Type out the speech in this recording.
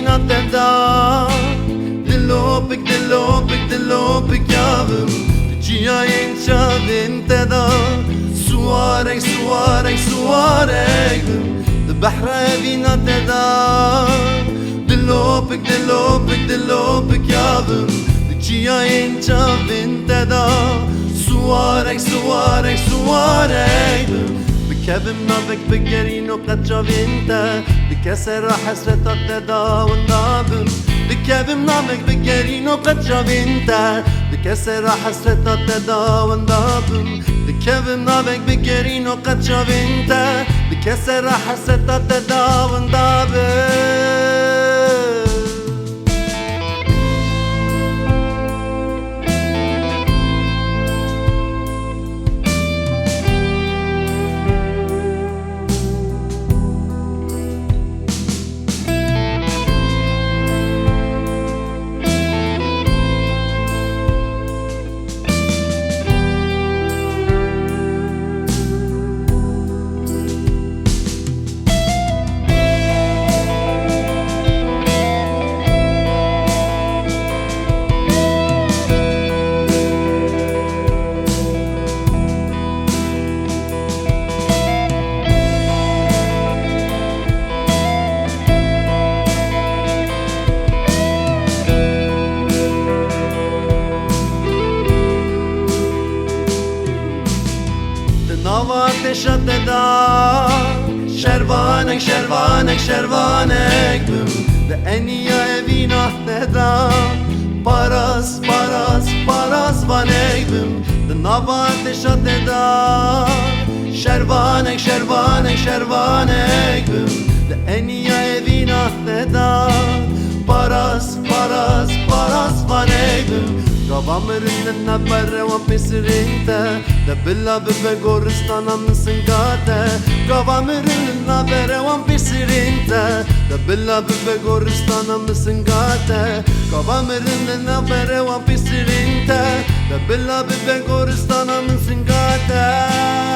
vina të da Dillopik javëm Të qia jenë qavin të da Suarek Dhe bahra e vina të da Dillopik javëm Të qia jenë qavin të da Suarek بكابم نابك بقرين وقتشا بنتا بكسر حسرتك تدا والنابم بكابم نابك بقرين وقتشا بنتا بكسر حسرتك تدا والنابم بكابم نابك بقرين وقتشا بنتا بكسر حسرتك تدا والنابم Nava ateşe de da Şervanek büm Ve en iyi evina de da Paras vanek büm De nava ateşe de da Şervanek büm De en iyi evina de da Paras vanek büm Gavamırın nabare wa pisirinte De billa bebe goristana mısıngate Gavamırın nabare wa pisirinte De billa bebe goristana mısıngate Gavamırın nabare wa pisirinte De billa bebe goristana mısıngate